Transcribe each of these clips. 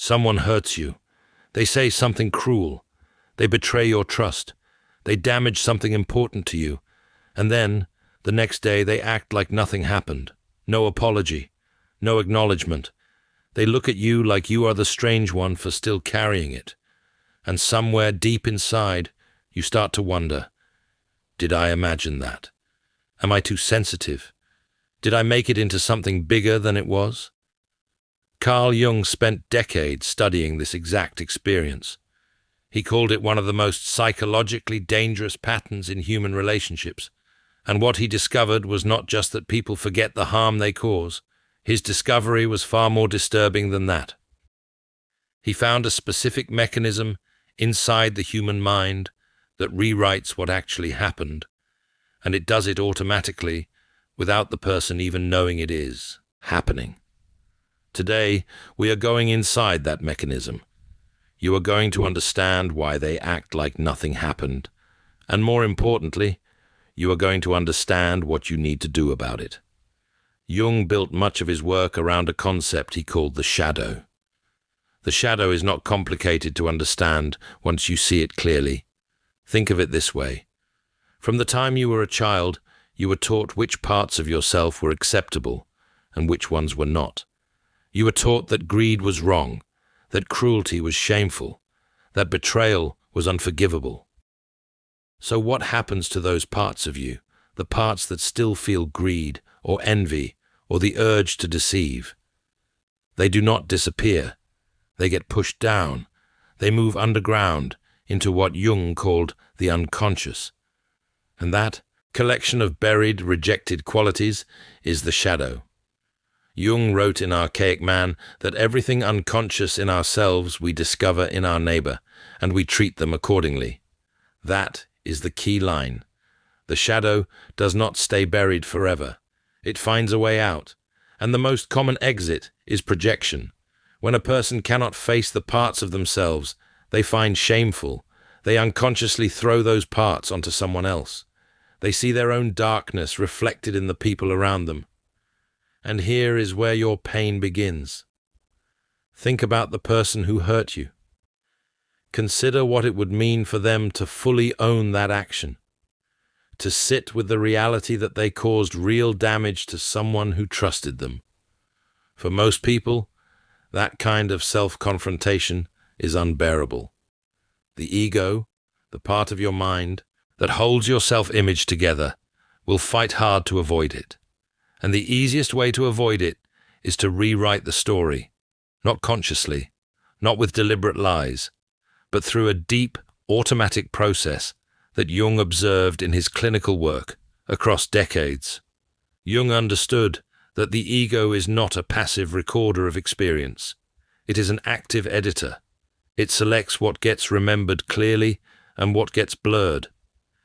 Someone hurts you. They say something cruel. They betray your trust. They damage something important to you. And then, the next day, they act like nothing happened. No apology. No acknowledgement. They look at you like you are the strange one for still carrying it. And somewhere deep inside, you start to wonder, did I imagine that? Am I too sensitive? Did I make it into something bigger than it was? Carl Jung spent decades studying this exact experience. He called it one of the most psychologically dangerous patterns in human relationships. And what he discovered was not just that people forget the harm they cause. His discovery was far more disturbing than that. He found a specific mechanism inside the human mind that rewrites what actually happened, and it does it automatically without the person even knowing it is happening. Today, we are going inside that mechanism. You are going to understand why they act like nothing happened, and more importantly, you are going to understand what you need to do about it. Jung built much of his work around a concept he called the shadow. The shadow is not complicated to understand once you see it clearly. Think of it this way. From the time you were a child, you were taught which parts of yourself were acceptable and which ones were not. You were taught that greed was wrong, that cruelty was shameful, that betrayal was unforgivable. So what happens to those parts of you, the parts that still feel greed or envy or the urge to deceive? They do not disappear. They get pushed down. They move underground into what Jung called the unconscious. And that collection of buried, rejected qualities is the shadow. Jung wrote in Archaic Man that everything unconscious in ourselves we discover in our neighbor, and we treat them accordingly. That is the key line. The shadow does not stay buried forever. It finds a way out, and the most common exit is projection. When a person cannot face the parts of themselves they find shameful, they unconsciously throw those parts onto someone else. They see their own darkness reflected in the people around them. And here is where your pain begins. Think about the person who hurt you. Consider what it would mean for them to fully own that action, to sit with the reality that they caused real damage to someone who trusted them. For most people, that kind of self-confrontation is unbearable. The ego, the part of your mind that holds your self-image together, will fight hard to avoid it. And the easiest way to avoid it is to rewrite the story, not consciously, not with deliberate lies, but through a deep, automatic process that Jung observed in his clinical work across decades. Jung understood that the ego is not a passive recorder of experience. It is an active editor. It selects what gets remembered clearly and what gets blurred.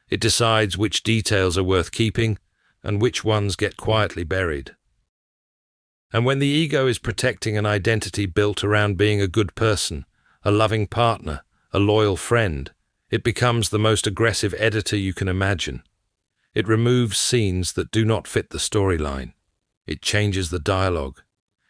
It decides which details are worth keeping and which ones get quietly buried. And when the ego is protecting an identity built around being a good person, a loving partner, a loyal friend, it becomes the most aggressive editor you can imagine. It removes scenes that do not fit the storyline. It changes the dialogue.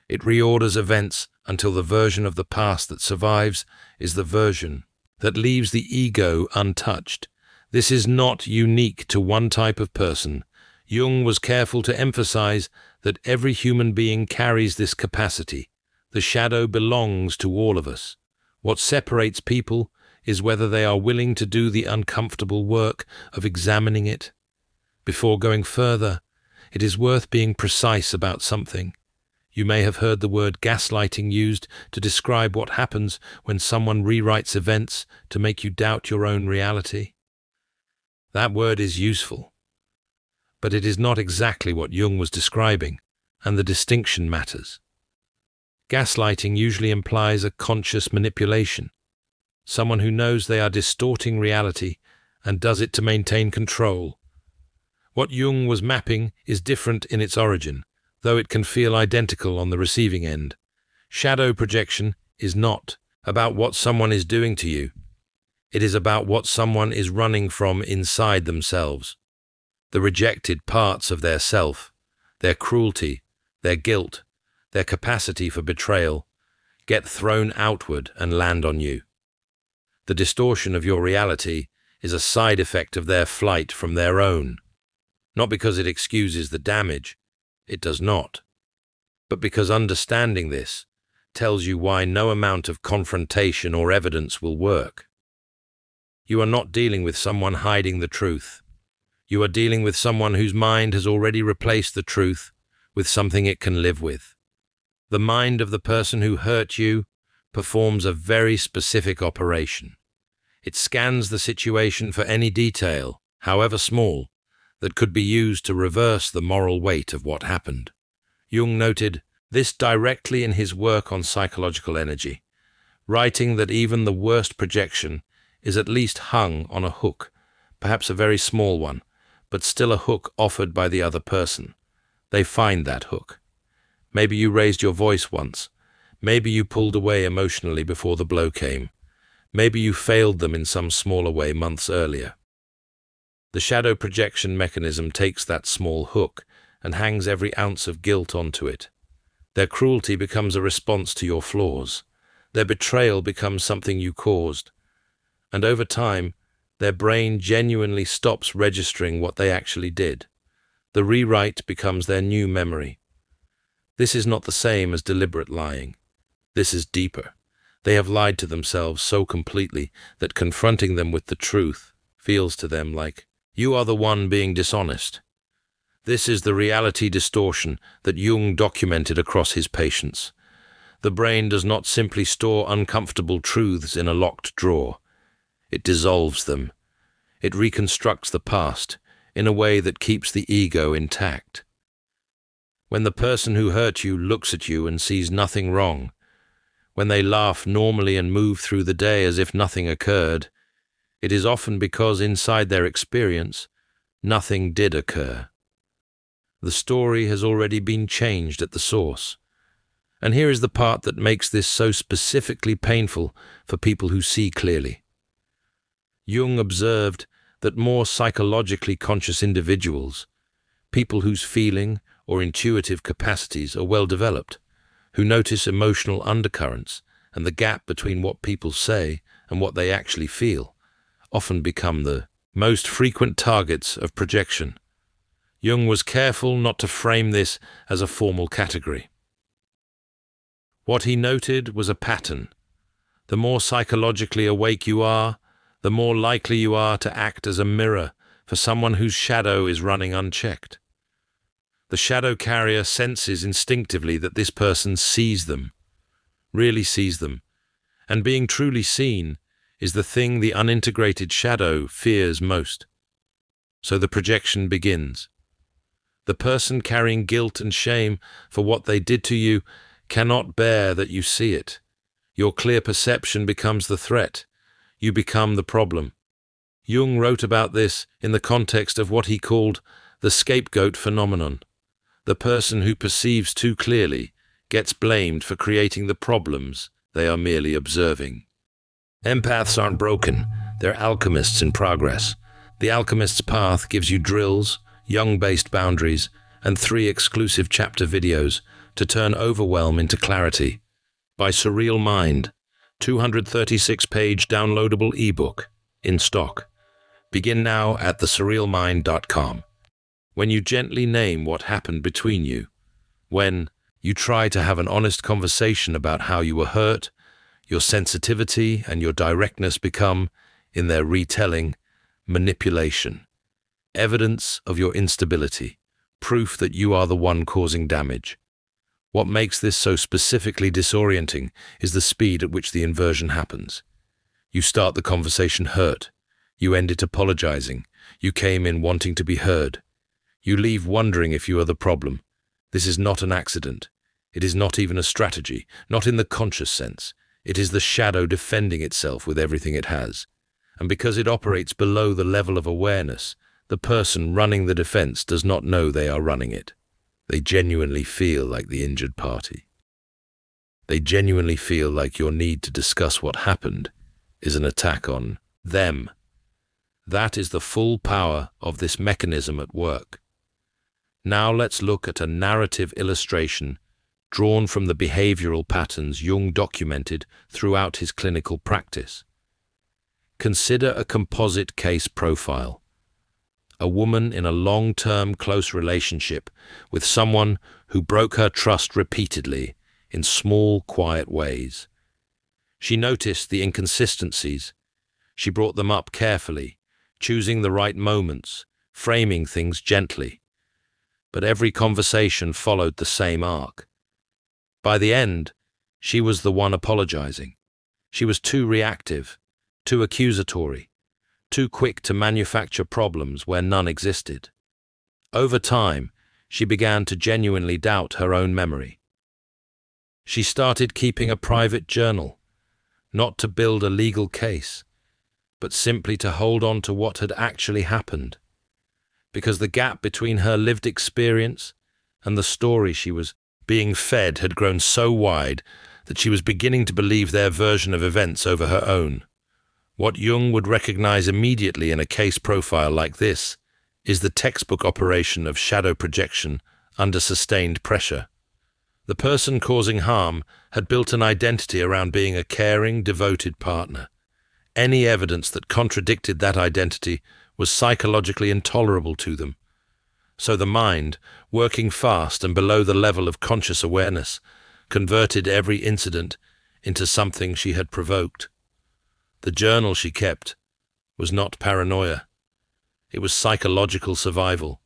It reorders events until the version of the past that survives is the version that leaves the ego untouched. This is not unique to one type of person. Jung was careful to emphasize that every human being carries this capacity. The shadow belongs to all of us. What separates people is whether they are willing to do the uncomfortable work of examining it. Before going further, it is worth being precise about something. You may have heard the word gaslighting used to describe what happens when someone rewrites events to make you doubt your own reality. That word is useful, but it is not exactly what Jung was describing, and the distinction matters. Gaslighting usually implies a conscious manipulation, someone who knows they are distorting reality and does it to maintain control. What Jung was mapping is different in its origin, though it can feel identical on the receiving end. Shadow projection is not about what someone is doing to you. It is about what someone is running from inside themselves. The rejected parts of their self, their cruelty, their guilt, their capacity for betrayal, get thrown outward and land on you. The distortion of your reality is a side effect of their flight from their own. Not because it excuses the damage, it does not, but because understanding this tells you why no amount of confrontation or evidence will work. You are not dealing with someone hiding the truth. You are dealing with someone whose mind has already replaced the truth with something it can live with. The mind of the person who hurt you performs a very specific operation. It scans the situation for any detail, however small, that could be used to reverse the moral weight of what happened. Jung noted this directly in his work on psychological energy, writing that even the worst projection is at least hung on a hook, perhaps a very small one, but still a hook offered by the other person. They find that hook. Maybe you raised your voice once. Maybe you pulled away emotionally before the blow came. Maybe you failed them in some smaller way months earlier. The shadow projection mechanism takes that small hook and hangs every ounce of guilt onto it. Their cruelty becomes a response to your flaws. Their betrayal becomes something you caused. And over time, their brain genuinely stops registering what they actually did. The rewrite becomes their new memory. This is not the same as deliberate lying. This is deeper. They have lied to themselves so completely that confronting them with the truth feels to them like, you are the one being dishonest. This is the reality distortion that Jung documented across his patients. The brain does not simply store uncomfortable truths in a locked drawer. It dissolves them. It reconstructs the past in a way that keeps the ego intact. When the person who hurt you looks at you and sees nothing wrong, when they laugh normally and move through the day as if nothing occurred, it is often because inside their experience, nothing did occur. The story has already been changed at the source. And here is the part that makes this so specifically painful for people who see clearly. Jung observed that more psychologically conscious individuals, people whose feeling or intuitive capacities are well developed, who notice emotional undercurrents and the gap between what people say and what they actually feel, often become the most frequent targets of projection. Jung was careful not to frame this as a formal category. What he noted was a pattern. The more psychologically awake you are, the more likely you are to act as a mirror for someone whose shadow is running unchecked. The shadow carrier senses instinctively that this person sees them, really sees them, and being truly seen is the thing the unintegrated shadow fears most. So the projection begins. The person carrying guilt and shame for what they did to you cannot bear that you see it. Your clear perception becomes the threat. You become the problem. Jung wrote about this in the context of what he called the scapegoat phenomenon. The person who perceives too clearly gets blamed for creating the problems they are merely observing. Empaths aren't broken, they're alchemists in progress. The alchemist's path gives you drills, Jung-based boundaries, and 3 exclusive chapter videos to turn overwhelm into clarity. By Surreal Mind, 236-page downloadable ebook, in stock. Begin now at thesurrealmind.com. When you gently name what happened between you, when you try to have an honest conversation about how you were hurt, your sensitivity and your directness become, in their retelling, manipulation. Evidence of your instability, proof that you are the one causing damage. What makes this so specifically disorienting is the speed at which the inversion happens. You start the conversation hurt. You end it apologizing. You came in wanting to be heard. You leave wondering if you are the problem. This is not an accident. It is not even a strategy, not in the conscious sense. It is the shadow defending itself with everything it has. And because it operates below the level of awareness, the person running the defense does not know they are running it. They genuinely feel like the injured party. They genuinely feel like your need to discuss what happened is an attack on them. That is the full power of this mechanism at work. Now let's look at a narrative illustration drawn from the behavioral patterns Jung documented throughout his clinical practice. Consider a composite case profile. A woman in a long-term close relationship with someone who broke her trust repeatedly in small, quiet ways. She noticed the inconsistencies. She brought them up carefully, choosing the right moments, framing things gently. But every conversation followed the same arc. By the end, she was the one apologizing. She was too reactive, too accusatory, too quick to manufacture problems where none existed. Over time, she began to genuinely doubt her own memory. She started keeping a private journal, not to build a legal case, but simply to hold on to what had actually happened, because the gap between her lived experience and the story she was being fed had grown so wide that she was beginning to believe their version of events over her own. What Jung would recognize immediately in a case profile like this is the textbook operation of shadow projection under sustained pressure. The person causing harm had built an identity around being a caring, devoted partner. Any evidence that contradicted that identity was psychologically intolerable to them. So the mind, working fast and below the level of conscious awareness, converted every incident into something she had provoked. The journal she kept was not paranoia. It was psychological survival.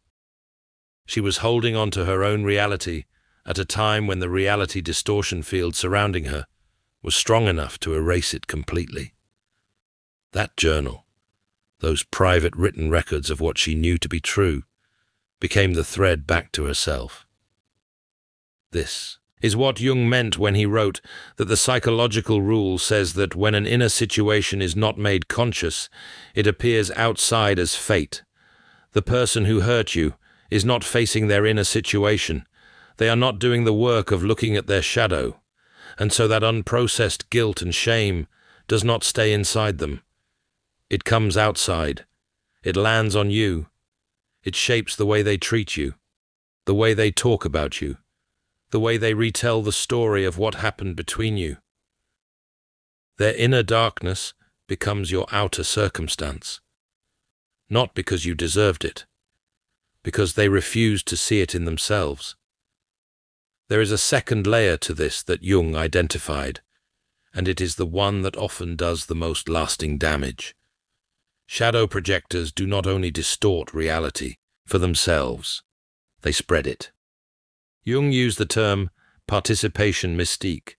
She was holding on to her own reality at a time when the reality distortion field surrounding her was strong enough to erase it completely. That journal, those private written records of what she knew to be true, became the thread back to herself. This is what Jung meant when he wrote that the psychological rule says that when an inner situation is not made conscious, it appears outside as fate. The person who hurt you is not facing their inner situation. They are not doing the work of looking at their shadow, and so that unprocessed guilt and shame does not stay inside them. It comes outside. It lands on you. It shapes the way they treat you, the way they talk about you, the way they retell the story of what happened between you. Their inner darkness becomes your outer circumstance, not because you deserved it, because they refused to see it in themselves. There is a second layer to this that Jung identified, and it is the one that often does the most lasting damage. Shadow projectors do not only distort reality for themselves, they spread it. Jung used the term participation mystique,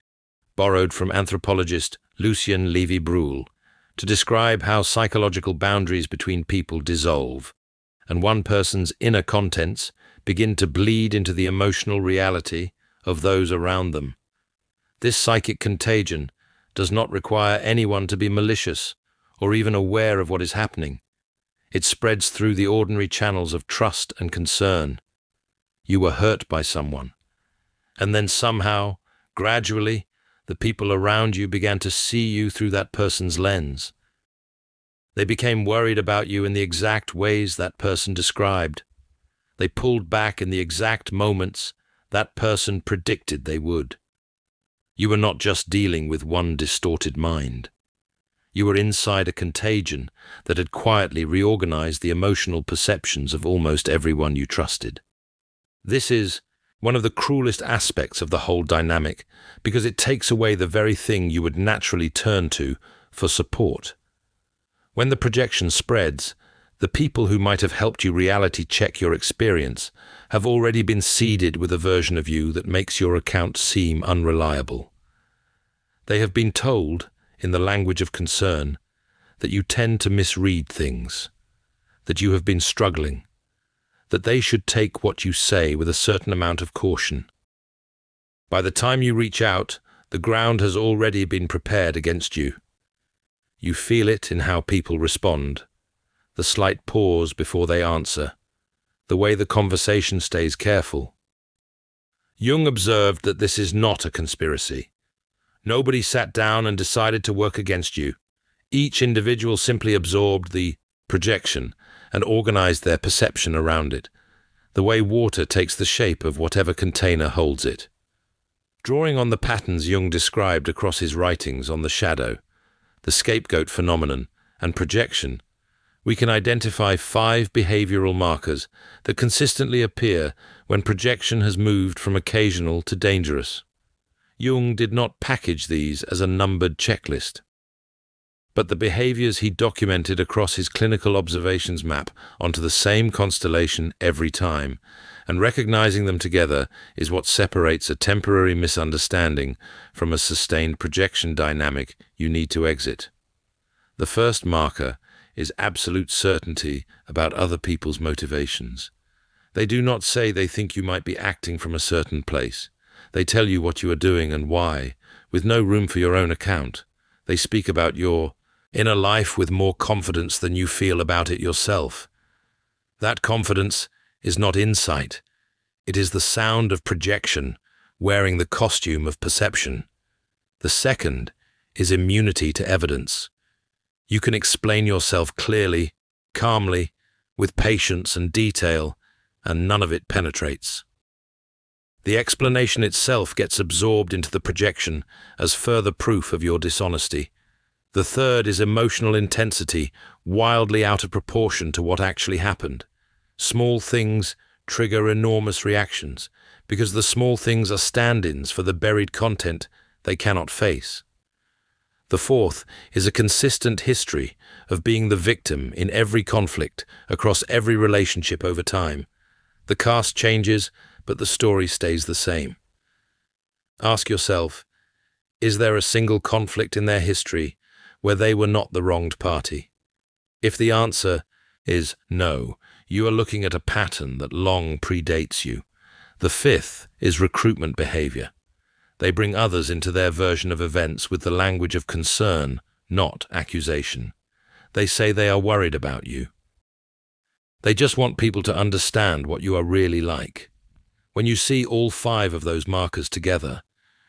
borrowed from anthropologist Lucien Levy-Bruhl, to describe how psychological boundaries between people dissolve, and one person's inner contents begin to bleed into the emotional reality of those around them. This psychic contagion does not require anyone to be malicious or even aware of what is happening. It spreads through the ordinary channels of trust and concern. You were hurt by someone, and then somehow, gradually, the people around you began to see you through that person's lens. They became worried about you in the exact ways that person described. They pulled back in the exact moments that person predicted they would. You were not just dealing with one distorted mind. You were inside a contagion that had quietly reorganized the emotional perceptions of almost everyone you trusted. This is one of the cruelest aspects of the whole dynamic, because it takes away the very thing you would naturally turn to for support. When the projection spreads, the people who might have helped you reality check your experience have already been seeded with a version of you that makes your account seem unreliable. They have been told, in the language of concern, that you tend to misread things, that you have been struggling, that they should take what you say with a certain amount of caution. By the time you reach out, the ground has already been prepared against you. You feel it in how people respond, the slight pause before they answer, the way the conversation stays careful. Jung observed that this is not a conspiracy. Nobody sat down and decided to work against you. Each individual simply absorbed the projection and organized their perception around it, the way water takes the shape of whatever container holds it. Drawing on the patterns Jung described across his writings on the shadow, the scapegoat phenomenon, and projection, we can identify 5 behavioral markers that consistently appear when projection has moved from occasional to dangerous. Jung did not package these as a numbered checklist, but the behaviors he documented across his clinical observations map onto the same constellation every time, and recognizing them together is what separates a temporary misunderstanding from a sustained projection dynamic you need to exit. The first marker is absolute certainty about other people's motivations. They do not say they think you might be acting from a certain place. They tell you what you are doing and why, with no room for your own account. They speak about your inner life with more confidence than you feel about it yourself. That confidence is not insight. It is the sound of projection, wearing the costume of perception. The second is immunity to evidence. You can explain yourself clearly, calmly, with patience and detail, and none of it penetrates. The explanation itself gets absorbed into the projection as further proof of your dishonesty. The third is emotional intensity, wildly out of proportion to what actually happened. Small things trigger enormous reactions, because the small things are stand-ins for the buried content they cannot face. The fourth is a consistent history of being the victim in every conflict, across every relationship over time. The cast changes, but the story stays the same. Ask yourself, is there a single conflict in their history where they were not the wronged party? If the answer is no, you are looking at a pattern that long predates you. The fifth is recruitment behavior. They bring others into their version of events with the language of concern, not accusation. They say they are worried about you. They just want people to understand what you are really like. When you see all 5 of those markers together,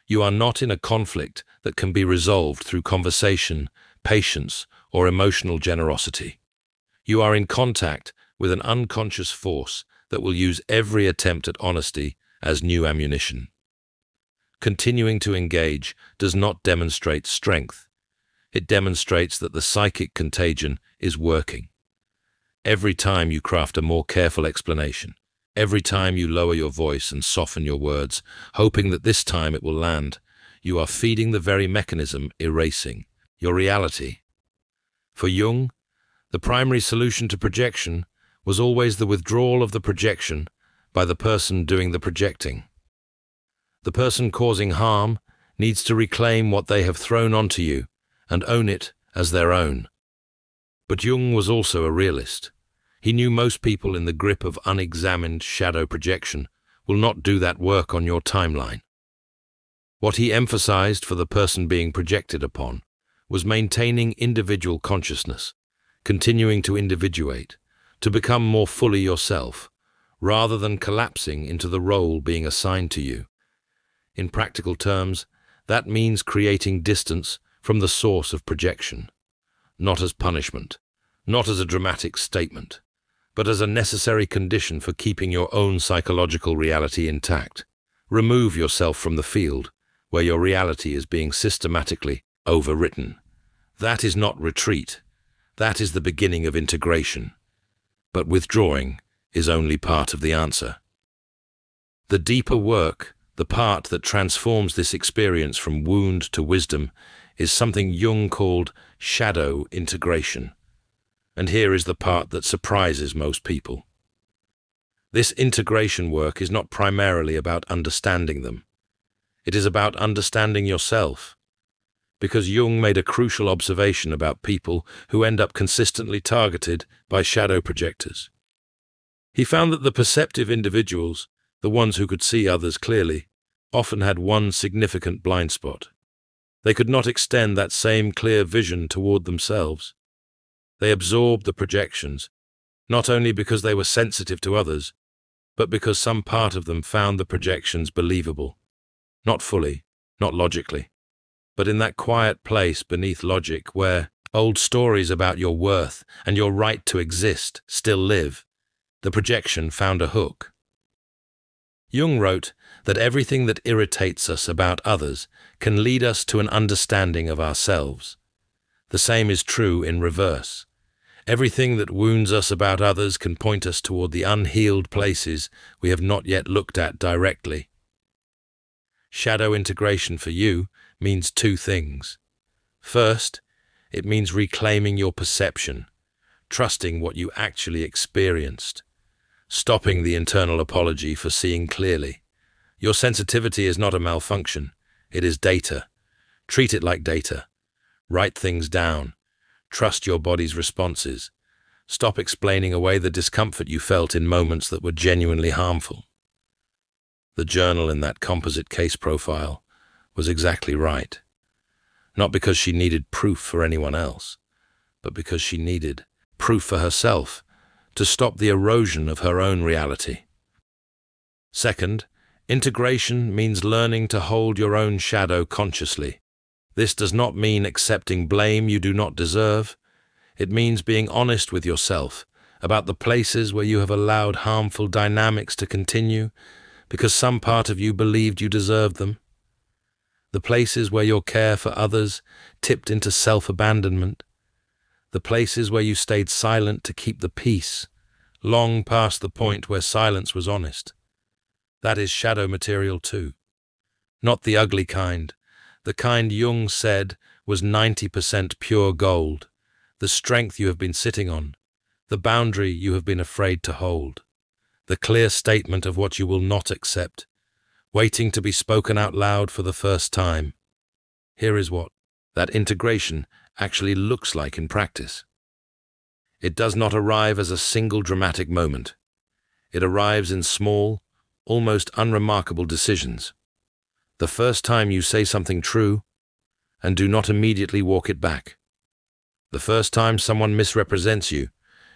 you are not in a conflict that can be resolved through conversation, patience, or emotional generosity. You are in contact with an unconscious force that will use every attempt at honesty as new ammunition. Continuing to engage does not demonstrate strength. It demonstrates that the psychic contagion is working. Every time you craft a more careful explanation, every time you lower your voice and soften your words, hoping that this time it will land, you are feeding the very mechanism erasing your reality. For Jung, the primary solution to projection was always the withdrawal of the projection by the person doing the projecting. The person causing harm needs to reclaim what they have thrown onto you and own it as their own. But Jung was also a realist. He knew most people in the grip of unexamined shadow projection will not do that work on your timeline. What he emphasized for the person being projected upon was maintaining individual consciousness, continuing to individuate, to become more fully yourself, rather than collapsing into the role being assigned to you. In practical terms, that means creating distance from the source of projection, not as punishment, not as a dramatic statement, but as a necessary condition for keeping your own psychological reality intact. Remove yourself from the field where your reality is being systematically overwritten. That is not retreat. That is the beginning of integration. But withdrawing is only part of the answer. The deeper work, the part that transforms this experience from wound to wisdom, is something Jung called shadow integration. And here is the part that surprises most people. This integration work is not primarily about understanding them. It is about understanding yourself. Because Jung made a crucial observation about people who end up consistently targeted by shadow projectors. He found that the perceptive individuals, the ones who could see others clearly, often had one significant blind spot. They could not extend that same clear vision toward themselves. They absorbed the projections, not only because they were sensitive to others, but because some part of them found the projections believable. Not fully, not logically, but in that quiet place beneath logic where old stories about your worth and your right to exist still live. The projection found a hook. Jung wrote that everything that irritates us about others can lead us to an understanding of ourselves. The same is true in reverse. Everything that wounds us about others can point us toward the unhealed places we have not yet looked at directly. Shadow integration for you means two things. First, it means reclaiming your perception, trusting what you actually experienced, stopping the internal apology for seeing clearly. Your sensitivity is not a malfunction, it is data. Treat it like data. Write things down. Trust your body's responses. Stop explaining away the discomfort you felt in moments that were genuinely harmful. The journal in that composite case profile was exactly right. Not because she needed proof for anyone else, but because she needed proof for herself to stop the erosion of her own reality. Second, integration means learning to hold your own shadow consciously. This does not mean accepting blame you do not deserve. It means being honest with yourself about the places where you have allowed harmful dynamics to continue because some part of you believed you deserved them. The places where your care for others tipped into self-abandonment. The places where you stayed silent to keep the peace, long past the point where silence was honest. That is shadow material too. Not the ugly kind, the kind Jung said was 90% pure gold, the strength you have been sitting on, the boundary you have been afraid to hold, the clear statement of what you will not accept, waiting to be spoken out loud for the first time. Here is what that integration actually looks like in practice. It does not arrive as a single dramatic moment. It arrives in small, almost unremarkable decisions. The first time you say something true, and do not immediately walk it back. The first time someone misrepresents you,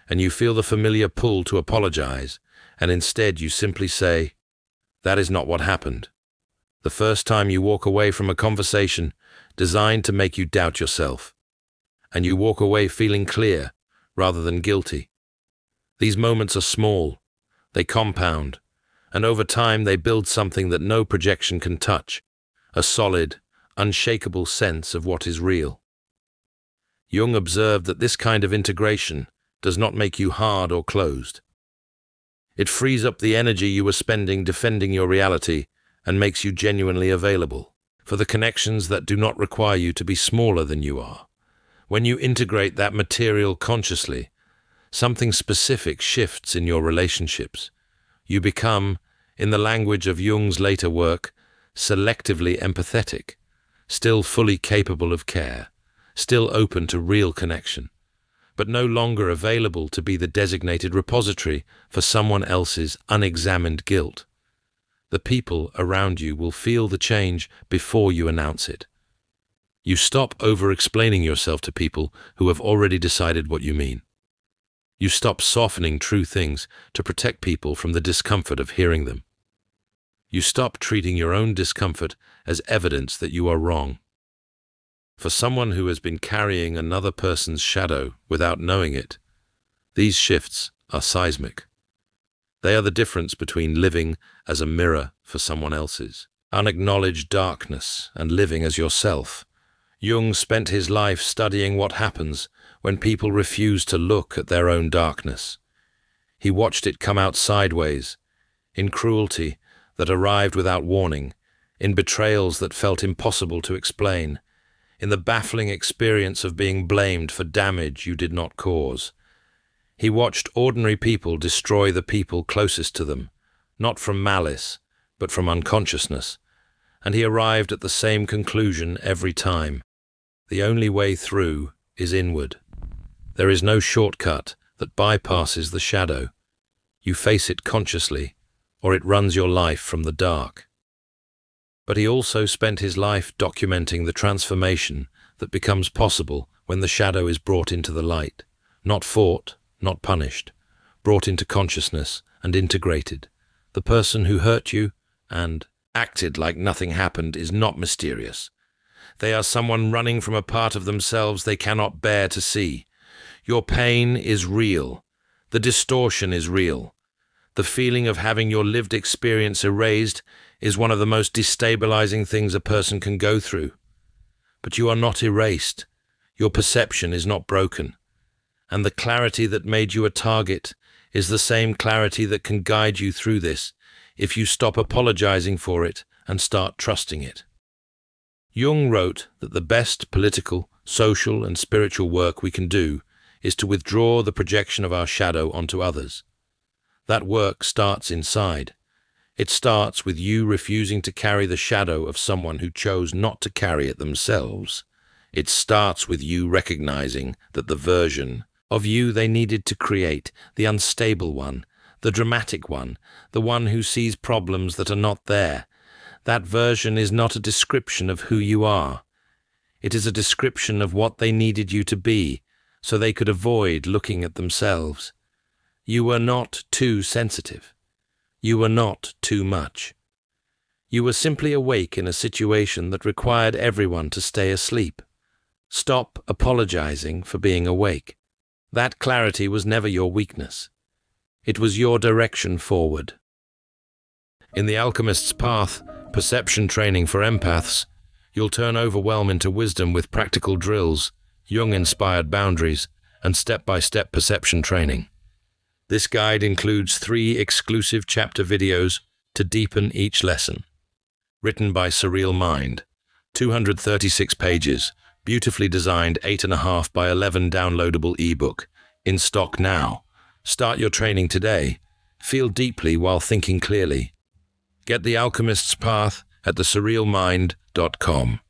and you feel the familiar pull to apologize, and instead you simply say, "That is not what happened." The first time you walk away from a conversation designed to make you doubt yourself, and you walk away feeling clear rather than guilty. These moments are small, they compound, and over time they build something that no projection can touch, a solid, unshakable sense of what is real. Jung observed that this kind of integration does not make you hard or closed. It frees up the energy you were spending defending your reality and makes you genuinely available for the connections that do not require you to be smaller than you are. When you integrate that material consciously, something specific shifts in your relationships. You become, in the language of Jung's later work, selectively empathetic, still fully capable of care, still open to real connection, but no longer available to be the designated repository for someone else's unexamined guilt. The people around you will feel the change before you announce it. You stop over-explaining yourself to people who have already decided what you mean. You stop softening true things to protect people from the discomfort of hearing them. You stop treating your own discomfort as evidence that you are wrong. For someone who has been carrying another person's shadow without knowing it, these shifts are seismic. They are the difference between living as a mirror for someone else's unacknowledged darkness and living as yourself. Jung spent his life studying what happens when people refuse to look at their own darkness. He watched it come out sideways, in cruelty that arrived without warning, in betrayals that felt impossible to explain, in the baffling experience of being blamed for damage you did not cause. He watched ordinary people destroy the people closest to them, not from malice, but from unconsciousness, and he arrived at the same conclusion every time. The only way through is inward. There is no shortcut that bypasses the shadow. You face it consciously, or it runs your life from the dark. But he also spent his life documenting the transformation that becomes possible when the shadow is brought into the light, not fought, not punished, brought into consciousness and integrated. The person who hurt you and acted like nothing happened is not mysterious. They are someone running from a part of themselves they cannot bear to see. Your pain is real. The distortion is real. The feeling of having your lived experience erased is one of the most destabilizing things a person can go through. But you are not erased. Your perception is not broken. And the clarity that made you a target is the same clarity that can guide you through this if you stop apologizing for it and start trusting it. Jung wrote that the best political, social, and spiritual work we can do is to withdraw the projection of our shadow onto others. That work starts inside. It starts with you refusing to carry the shadow of someone who chose not to carry it themselves. It starts with you recognizing that the version of you they needed to create, the unstable one, the dramatic one, the one who sees problems that are not there, that version is not a description of who you are. It is a description of what they needed you to be, so they could avoid looking at themselves. You were not too sensitive. You were not too much. You were simply awake in a situation that required everyone to stay asleep. Stop apologizing for being awake. That clarity was never your weakness. It was your direction forward. In The Alchemist's Path, perception training for empaths, you'll turn overwhelm into wisdom with practical drills, Jung-inspired boundaries, and step-by-step perception training. This guide includes 3 exclusive chapter videos to deepen each lesson. Written by Surreal Mind, 236 pages, beautifully designed 8.5 by 11 downloadable ebook, in stock now. Start your training today. Feel deeply while thinking clearly. Get The Alchemist's Path at thesurrealmind.com.